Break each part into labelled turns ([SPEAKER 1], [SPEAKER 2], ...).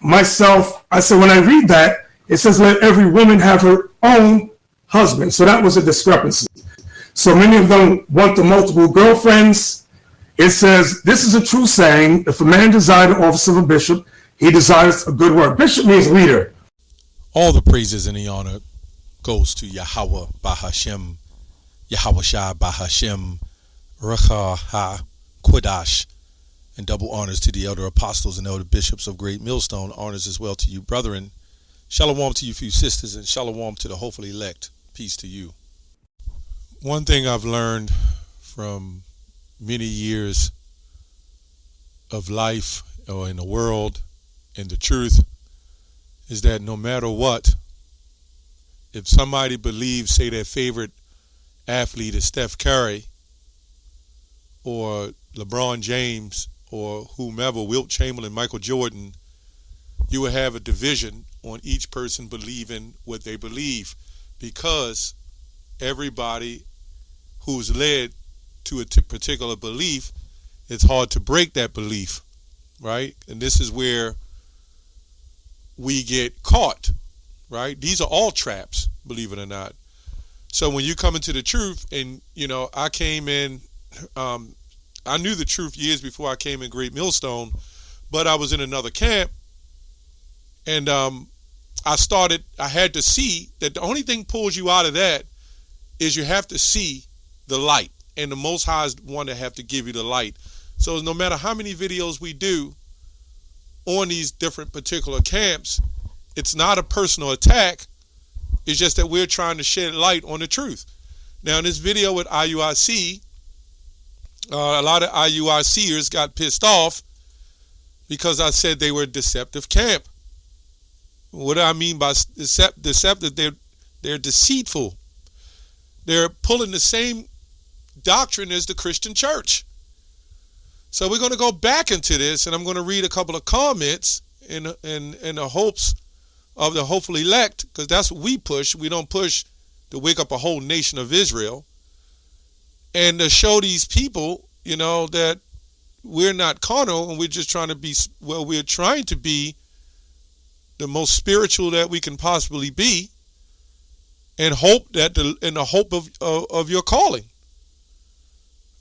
[SPEAKER 1] myself, I said, when I read that, it says, let every woman have her own husband. So that was a discrepancy. So many of them want the multiple girlfriends. It says, this is a true saying. If a man desires the office of a bishop, he desires a good work. Bishop means leader.
[SPEAKER 2] All the praises and the honor goes to Yahweh Bahashem, Yahweh Shai Bahashem, Recha Ha Quadash, and double honors to the elder apostles and elder bishops of Great Millstone. Honors as well to you, brethren. Shalom to you, few sisters, and shalom to the hopefully elect. Peace to you. One thing I've learned from many years of life or in the world and the truth is that no matter what, if somebody believes, say, their favorite athlete is Steph Curry or LeBron James or whomever, Wilt Chamberlain, Michael Jordan, you will have a division on each person believing what they believe, because everybody who's led to a particular belief, it's hard to break that belief, right? And this is where we get caught, right? These are all traps, believe it or not. So when you come into the truth, and I came in, I knew the truth years before I came in Great Millstone, but I was in another camp, and I had to see that the only thing pulls you out of that is you have to see the light, and the Most High is one that have to give you the light. So no matter how many videos we do on these different particular camps, it's not a personal attack. It's just that we're trying to shed light on the truth. Now, in this video with IUIC, a lot of IUICers got pissed off because I said they were a deceptive camp. What do I mean by deceptive? They're deceitful. They're pulling the same doctrine as the Christian church. So we're going to go back into this, and I'm going to read a couple of comments in the hopes of the hopefully elect, because that's what we push. We don't push to wake up a whole nation of Israel, and to show these people, that we're not carnal, and we're just trying to be, we're trying to be the most spiritual that we can possibly be, and hope that in the hope of your calling,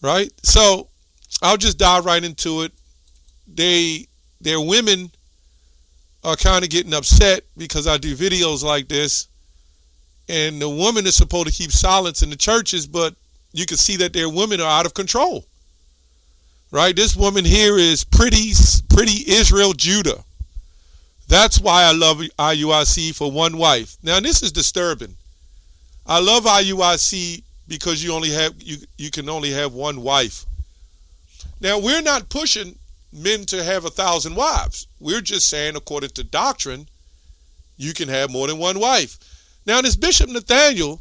[SPEAKER 2] right? So I'll just dive right into it. Their women are kind of getting upset because I do videos like this, and the woman is supposed to keep silence in the churches, but you can see that their women are out of control, right? This woman here is pretty Israel Judah. That's why I love IUIC for one wife. Now, this is disturbing. I love IUIC because you can only have one wife. Now, we're not pushing men to have 1,000 wives. We're just saying, according to doctrine, you can have more than one wife. Now, this Bishop Nathaniel,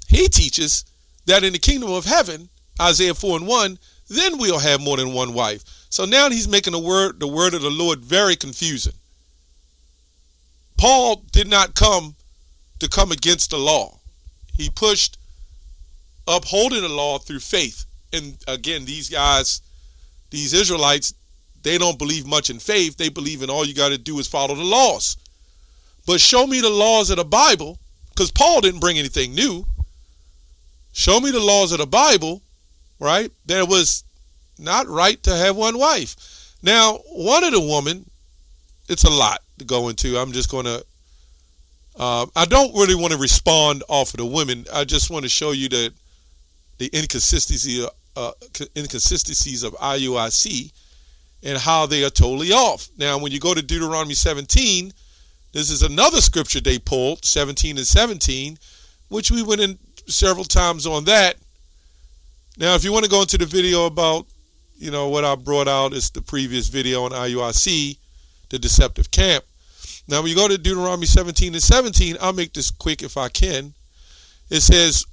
[SPEAKER 2] he teaches that in the kingdom of heaven, Isaiah 4:1, then we'll have more than one wife. So now he's making the word of the Lord very confusing. Paul did not come against the law. He pushed upholding the law through faith. And again, these guys, these Israelites, they don't believe much in faith. They believe in all you got to do is follow the laws. But show me the laws of the Bible, because Paul didn't bring anything new. Show me the laws of the Bible, right? That it was not right to have one wife. Now, one of the women, it's a lot to go into. I'm just going to, I don't really want to respond off of the women. I just want to show you that the inconsistencies of IUIC and how they are totally off. Now, when you go to Deuteronomy 17, this is another scripture they pulled, 17 and 17, which we went in several times on that. Now, if you want to go into the video about, what I brought out is the previous video on IUIC, the deceptive camp. Now, when you go to Deuteronomy 17 and 17, I'll make this quick if I can. It says,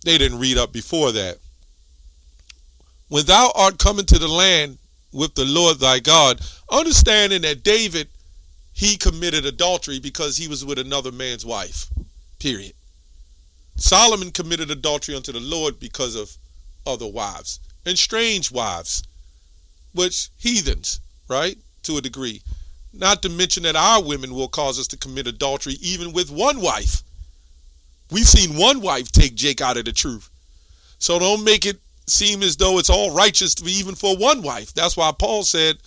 [SPEAKER 2] they didn't read up before that. When thou art coming to the land with the Lord thy God, understanding that David, he committed adultery because he was with another man's wife, period. Solomon committed adultery unto the Lord because of other wives and strange wives, which heathens, right, to a degree. Not to mention that our women will cause us to commit adultery even with one wife. We've seen one wife take Jake out of the truth. So don't make it seem as though it's all righteous even for one wife. That's why Paul said,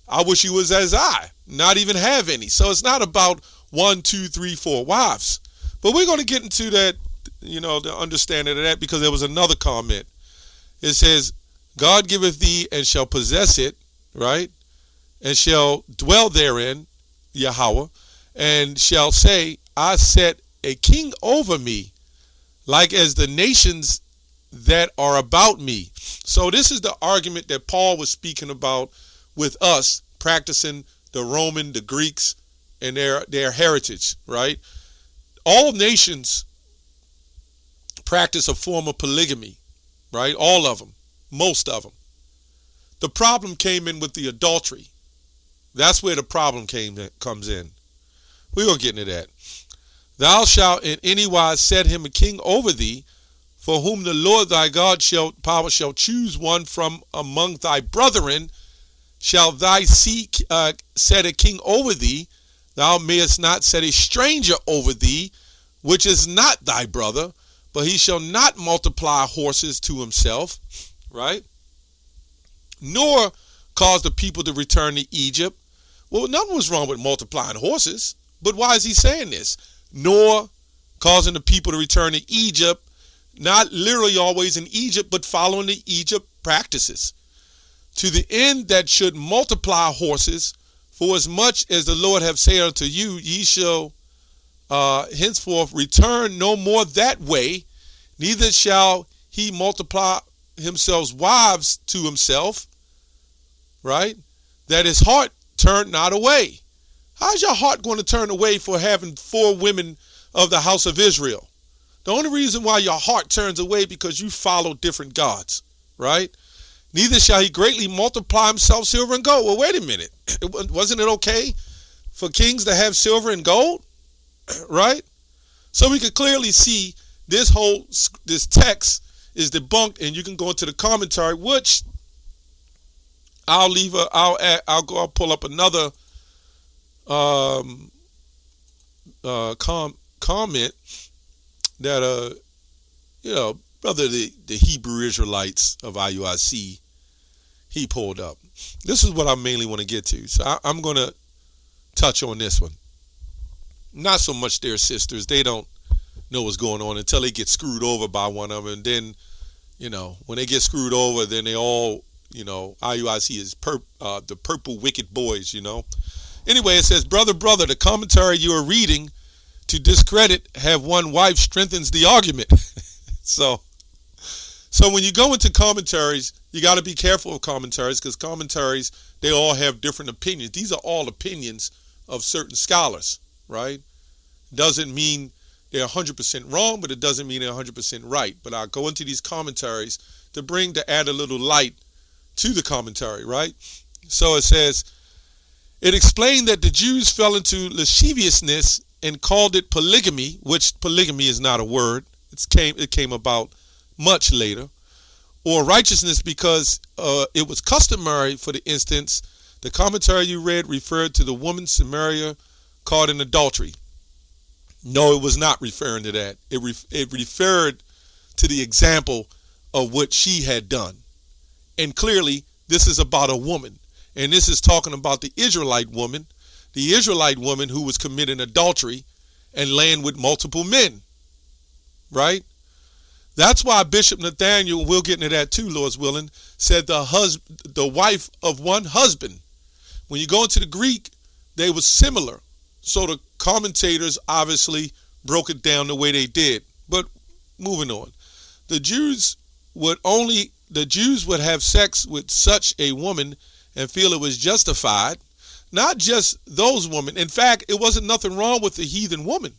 [SPEAKER 2] I wish you was as I, not even have any. So it's not about 1, 2, 3, 4 wives. But we're going to get into that, the understanding of that, because there was another comment. It says, God giveth thee and shall possess it, right? And shall dwell therein, Yahweh, and shall say, I set a king over me, like as the nations that are about me. So this is the argument that Paul was speaking about with us practicing the Greeks, and their heritage, right? All nations practice a form of polygamy, right? All of them, most of them. The problem came in with the adultery. That's where the problem comes in. We're going to get into that. Thou shalt in any wise set him a king over thee, for whom the Lord thy God shall choose one from among thy brethren, shall thy seek set a king over thee. Thou mayest not set a stranger over thee, which is not thy brother, but he shall not multiply horses to himself, right? Nor cause the people to return to Egypt. Well, nothing was wrong with multiplying horses, but why is he saying this? Nor causing the people to return to Egypt, not literally always in Egypt, but following the Egypt practices, to the end that should multiply horses, for as much as the Lord have said unto you, ye shall henceforth return no more that way, neither shall he multiply himself wives to himself, right? That his heart turn not away. How's your heart going to turn away for having 4 women of the house of Israel? The only reason why your heart turns away because you follow different gods, right? Neither shall he greatly multiply himself silver and gold. Well, wait a minute. Wasn't it okay for kings to have silver and gold? Right? So we could clearly see this text is debunked, and you can go into the commentary, which I'll pull up another comment that brother the Hebrew Israelites of IUIC he pulled up. This is what I mainly want to get to. So I'm going to touch on this one. Not so much their sisters. They don't know what's going on until they get screwed over by one of them. And then, when they get screwed over, then they all, IUIC is the purple wicked boys, Anyway, it says, brother, the commentary you are reading to discredit have one wife strengthens the argument. So when you go into commentaries, you got to be careful of commentaries, because commentaries, they all have different opinions. These are all opinions of certain scholars, right? Doesn't mean they're 100% wrong, but it doesn't mean they're 100% right. But I'll go into these commentaries to add a little light to the commentary, right? So it says, it explained that the Jews fell into lasciviousness and called it polygamy, which polygamy is not a word. It came about much later. Or righteousness, because it was customary, for the instance, the commentary you read referred to the woman Samaria caught in adultery. No, it was not referring to that. It referred to the example of what she had done. And clearly, this is about a woman. And this is talking about the Israelite woman who was committing adultery and laying with multiple men. Right? That's why Bishop Nathaniel, we'll get into that too, Lord's willing, said the wife of one husband. When you go into the Greek, they were similar. So the commentators obviously broke it down the way they did. But moving on. The Jews would have sex with such a woman and feel it was justified. Not just those women. In fact, it wasn't nothing wrong with the heathen woman.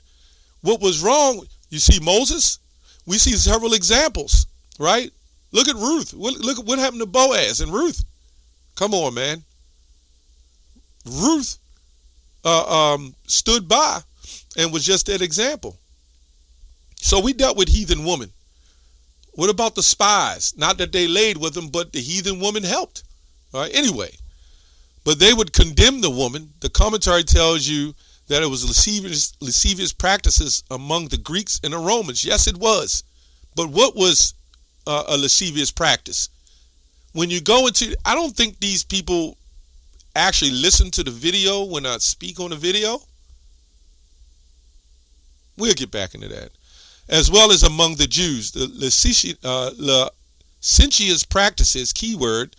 [SPEAKER 2] What was wrong, you see Moses? We see several examples, right? Look at Ruth. Look at what happened to Boaz and Ruth. Come on, man. Ruth stood by and was just that example. So we dealt with heathen women. What about the spies? Not that they laid with them, but the heathen woman helped. All right. Anyway, But they would condemn the woman. The commentary tells you that it was lascivious practices among the Greeks and the Romans. Yes, it was. But what was a lascivious practice? When you go into, I don't think these people actually listen to the video when I speak on the video. We'll get back into that. As well as among the Jews, the lascivious practices, keyword,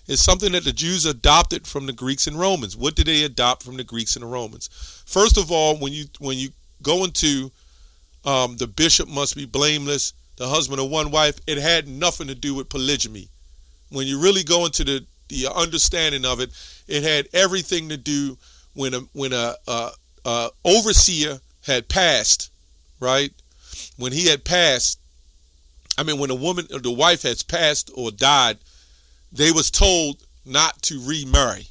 [SPEAKER 2] is something that the Jews adopted from the Greeks and Romans. What did they adopt from the Greeks and the Romans? First of all, when you go into the bishop must be blameless, the husband of one wife, it had nothing to do with polygamy. When you really go into the understanding of it, it had everything to do when a overseer had passed, right? When he had passed, when a woman or the wife has passed or died, they was told not to remarry.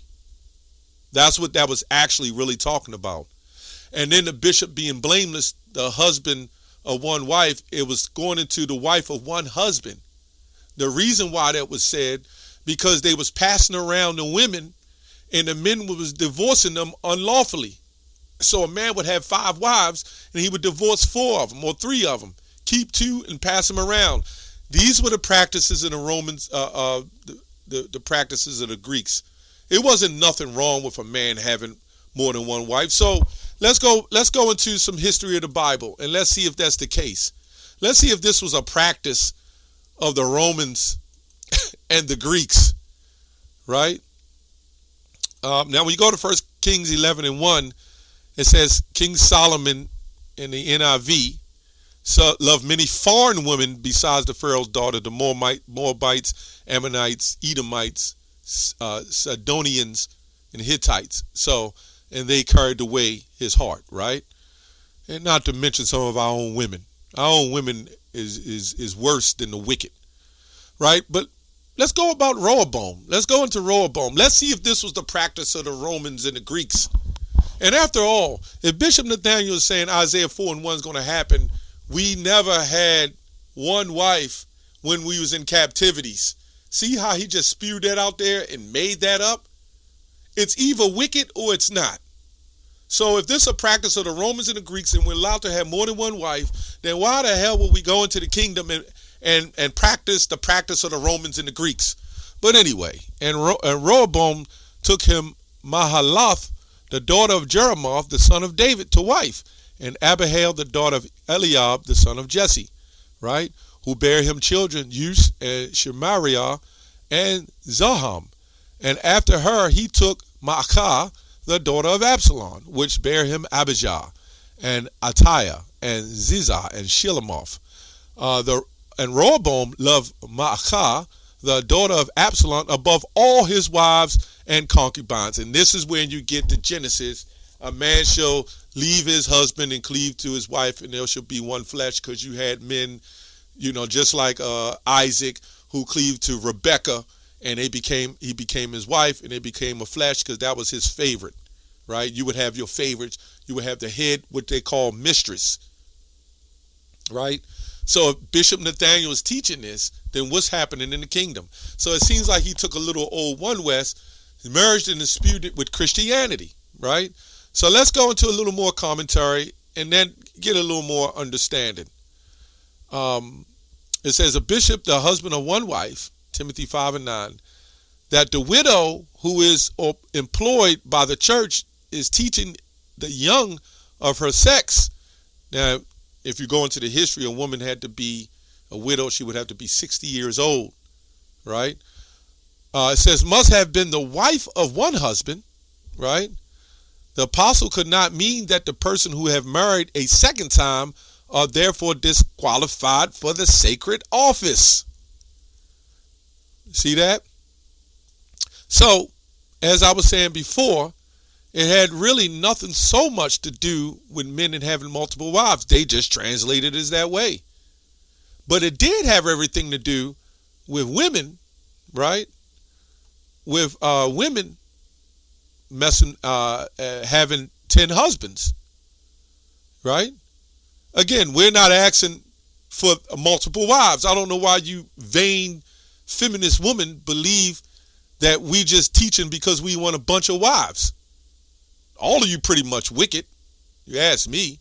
[SPEAKER 2] That's what that was actually really talking about. And then the bishop being blameless, the husband of one wife, it was going into the wife of one husband. The reason why that was said, because they was passing around the women and the men was divorcing them unlawfully. So a man would have 5 wives and he would divorce 4 of them or 3 of them, keep 2 and pass them around. These were the practices of the Romans, the practices of the Greeks. It wasn't nothing wrong with a man having more than one wife. So let's go into some history of the Bible and let's see if that's the case. Let's see if this was a practice of the Romans and the Greeks, right? Now when you go to 1 Kings 11:1, it says King Solomon in the NIV loved many foreign women besides the Pharaoh's daughter, the Moabites, Ammonites, Edomites, Sidonians, and Hittites. And they carried away his heart, right? And not to mention some of our own women. Our own women is worse than the wicked, right? But let's go about Rehoboam. Let's go into Rehoboam. Let's see if this was the practice of the Romans and the Greeks. And after all, if Bishop Nathaniel is saying Isaiah 4:1 is going to happen, we never had one wife when we was in captivities. See how he just spewed that out there and made that up? It's either wicked or it's not. So if this is a practice of the Romans and the Greeks and we're allowed to have more than one wife, then why the hell would we go into the kingdom and practice the practice of the Romans and the Greeks? But anyway, and Rehoboam took him Mahalath, the daughter of Jeremoth, the son of David, to wife, and Abihail, the daughter of Eliab, the son of Jesse, right, who bare him children, Us and Shemariah and Zaham. And after her he took Maacah, the daughter of Absalom, which bare him Abijah, and Attiah, and Zizah, and Shilemoth. And Rehoboam loved Maacah, the daughter of Absalom, above all his wives and concubines. And this is when you get to Genesis. A man shall leave his husband and cleave to his wife, and there shall be one flesh, because you had men, just like Isaac, who cleaved to Rebekah, and he became his wife, and they became a flesh, because that was his favorite, right? You would have your favorites. You would have the head, what they call mistress, right? So if Bishop Nathaniel is teaching this, then what's happening in the kingdom? So it seems like he took a little old One West, merged and disputed it with Christianity, right? So let's go into a little more commentary and then get a little more understanding. It says, a bishop, the husband of one wife, Timothy 5:9, that the widow who is employed by the church is teaching the young of her sex. Now, if you go into the history, a woman had to be a widow. She would have to be 60 years old, right? It says, must have been the wife of one husband, right? The apostle could not mean that the person who have married a second time are therefore disqualified for the sacred office. See that? So, as I was saying before, it had really nothing so much to do with men and having multiple wives. They just translated it as that way. But it did have everything to do with women, right? With women having 10 husbands, right? Again, we're not asking for multiple wives. I don't know why you vain feminist women believe that we just teaching because we want a bunch of wives. All of you pretty much wicked, you ask me.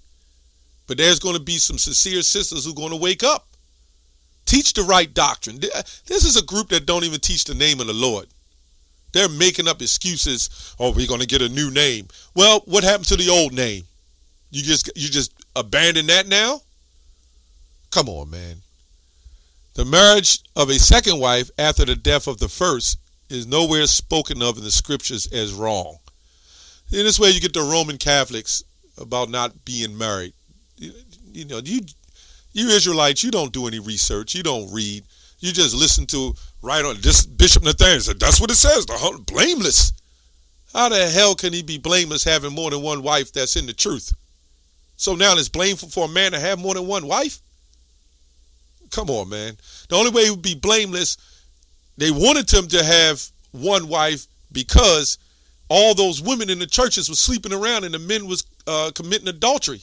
[SPEAKER 2] But there's going to be some sincere sisters who are going to wake up. Teach the right doctrine. This is a group that don't even teach the name of the Lord. They're making up excuses. Oh, we're going to get a new name. Well, what happened to the old name? You just abandon that now? Come on, man. The marriage of a second wife after the death of the first is nowhere spoken of in the scriptures as wrong. In this way, you get the Roman Catholics about not being married. You know, you Israelites, you don't do any research. You don't read. You just listen to right on this Bishop Nathaniel said, that's what it says, blameless. How the hell can he be blameless having more than one wife that's in the truth? So now it's blameful for a man to have more than one wife? Come on, man. The only way he would be blameless, they wanted him to have one wife because all those women in the churches were sleeping around and the men was committing adultery.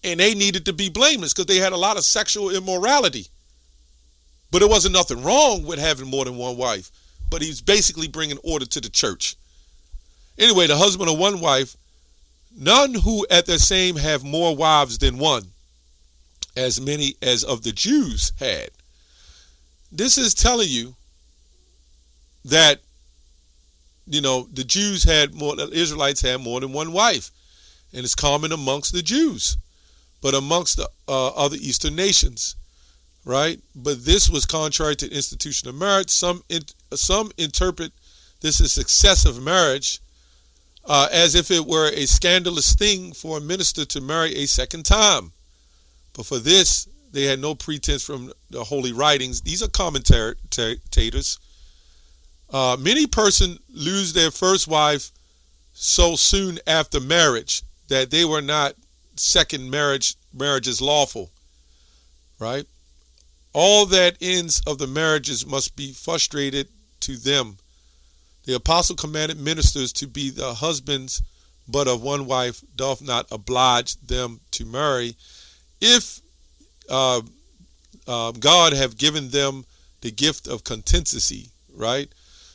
[SPEAKER 2] And they needed to be blameless because they had a lot of sexual immorality. But there wasn't nothing wrong with having more than one wife. But he's basically bringing order to the church. Anyway, the husband of one wife, none who at the same have more wives than one, as many as of the Jews had. This is telling you that, you know, the Jews had more, the Israelites had more than one wife. And it's common amongst the Jews, but amongst the other Eastern nations, right? But this was contrary to the institution of marriage. Some interpret this as excessive marriage, as if it were a scandalous thing for a minister to marry a second time. But for this, they had no pretense from the holy writings. These are commentators. Many persons lose their first wife so soon after marriage that they were not second marriage is lawful, right? All that ends of the marriages must be frustrated to them. The apostle commanded ministers to be the husbands but of one wife, doth not oblige them to marry, if God have given them the gift of continency, right?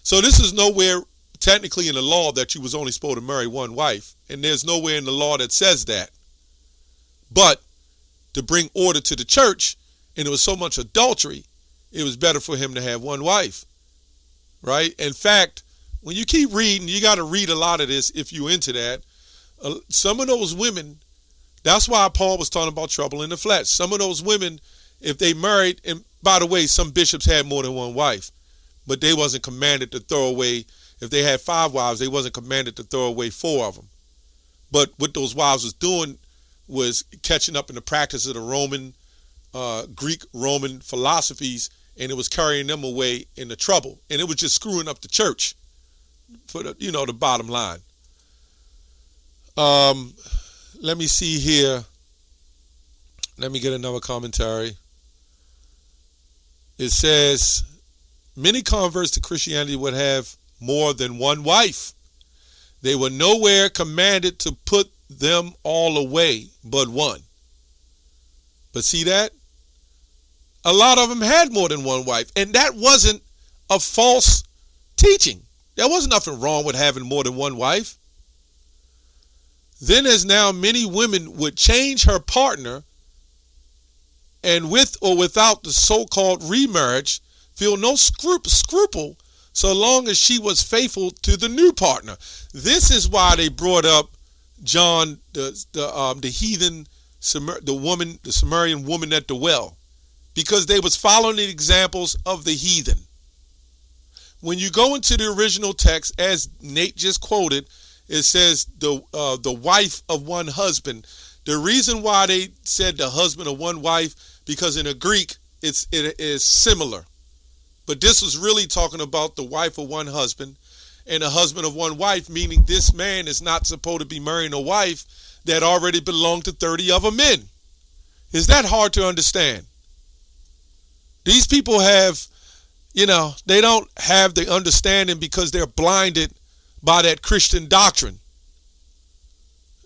[SPEAKER 2] So this is nowhere technically in the law that you was only supposed to marry one wife, and there's nowhere in the law that says that. But to bring order to the church, and there was so much adultery, it was better for him to have one wife, right? In fact, when you keep reading, you got to read a lot of this if you're into that. Some of those women, that's why Paul was talking about trouble in the flesh. Some of those women, if they married, and by the way, some bishops had more than one wife, but they wasn't commanded to throw away. If they had 5 wives, they wasn't commanded to throw away 4 of them. But what those wives was doing was catching up in the practice of the Roman, Greek-Roman philosophies, and it was carrying them away in the trouble. And it was just screwing up the church for the, you know, the bottom line. Let me see here. Let me get another commentary. It says, many converts to Christianity would have more than one wife. They were nowhere commanded to put them all away but one. But see that? A lot of them had more than one wife, and that wasn't a false teaching. There wasn't nothing wrong with having more than one wife. Then as now many women would change her partner, and with or without the so-called remarriage, feel no scruple so long as she was faithful to the new partner. This is why they brought up John, the heathen, the Samaritan woman at the well, because they was following the examples of the heathen. When you go into the original text, as Nate just quoted, it says the wife of one husband. The reason why they said the husband of one wife, because in the Greek it is similar. But this was really talking about the wife of one husband and a husband of one wife, meaning this man is not supposed to be marrying a wife that already belonged to 30 other men. Is that hard to understand? These people have, you know, they don't have the understanding because they're blinded by that Christian doctrine.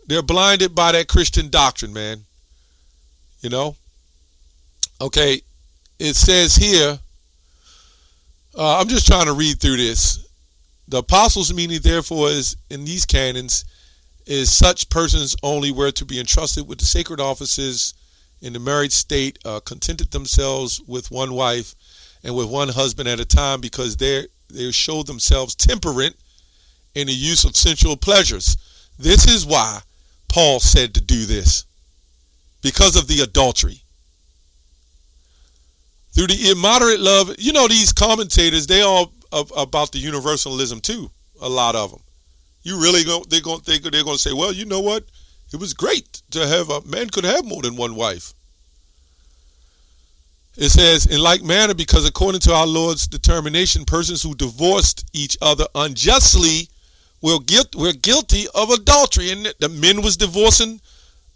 [SPEAKER 2] They're blinded by that Christian doctrine, man. You know? Okay, it says here, I'm just trying to read through this. The apostles' meaning, therefore, is in these canons, is such persons only were to be entrusted with the sacred offices in the married state, contented themselves with one wife and with one husband at a time, because they showed themselves temperate in the use of sensual pleasures. This is why Paul said to do this, because of the adultery. Through the immoderate love, these commentators, they all about the universalism too. A lot of them. You really they're going to say, well, you know what? It was great to have a man could have more than one wife. It says, in like manner, because according to our Lord's determination, persons who divorced each other unjustly were guilty of adultery. And the men was divorcing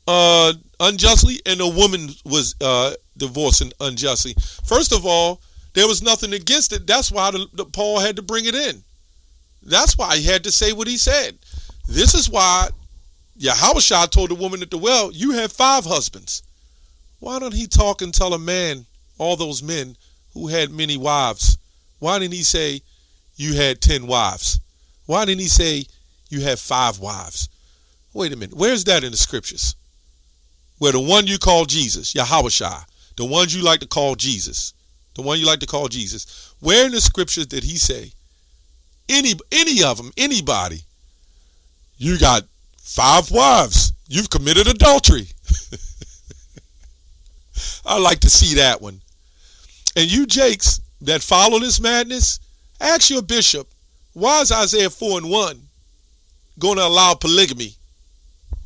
[SPEAKER 2] unjustly, and the woman was divorcing unjustly. First of all, there was nothing against it. That's why Paul had to bring it in. That's why he had to say what he said. This is why Yahushua told the woman at the well, you have 5 husbands. Why don't he talk and tell a man, all those men who had many wives, why didn't he say you had 10 wives? Why didn't he say you have 5 wives? Wait a minute. Where's that in the scriptures? Where the one you call Jesus, Yahushua, the ones you like to call Jesus, where in the scriptures did he say, any of them, anybody, you got 5 wives, you've committed adultery? I like to see that one. And you jakes that follow this madness, ask your bishop, why is Isaiah 4:1 going to allow polygamy,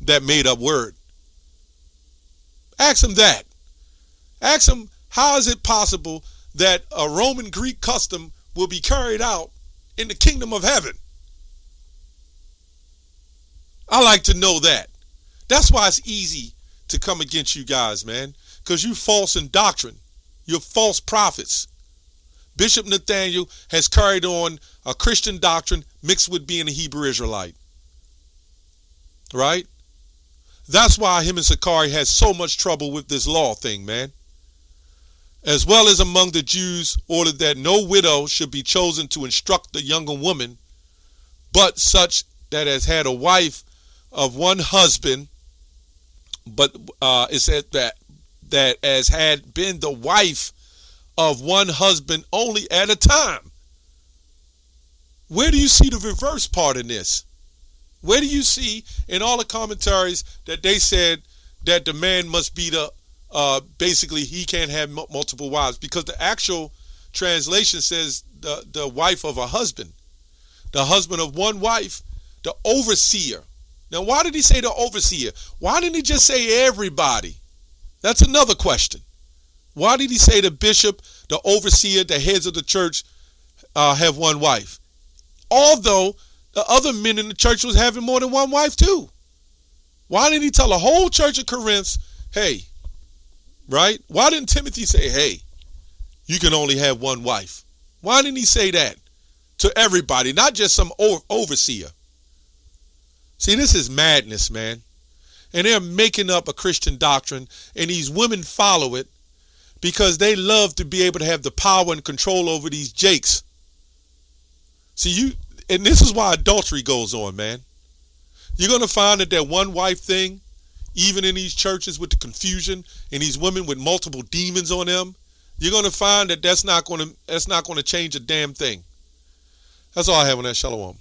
[SPEAKER 2] that made up word? Ask him that. Ask him, how is it possible that a Roman Greek custom will be carried out in the kingdom of heaven? I like to know that. That's why it's easy to come against you guys, man, because you false in doctrine. You're false prophets. Bishop Nathaniel has carried on a Christian doctrine mixed with being a Hebrew Israelite. Right? That's why him and Sakari had so much trouble with this law thing, man. As well as among the Jews, ordered that no widow should be chosen to instruct the younger woman, but such that has had a wife of one husband, but it said that as had been the wife of one husband only at a time. Where do you see the reverse part in this? Where do you see in all the commentaries that they said that the man must be basically he can't have multiple wives? Because the actual translation says the wife of a husband, the husband of one wife, the overseer. Now, why did he say the overseer? Why didn't he just say everybody? That's another question. Why did he say the bishop, the overseer, the heads of the church have one wife? Although the other men in the church was having more than one wife too. Why didn't he tell the whole church of Corinth, hey, right? Why didn't Timothy say, hey, you can only have one wife? Why didn't he say that to everybody, not just some overseer? See, this is madness, man. And they're making up a Christian doctrine, and these women follow it because they love to be able to have the power and control over these jakes. See, and this is why adultery goes on, man. You're going to find that one wife thing, even in these churches with the confusion and these women with multiple demons on them, you're going to find that that's not going to change a damn thing. That's all I have on that. Shalom.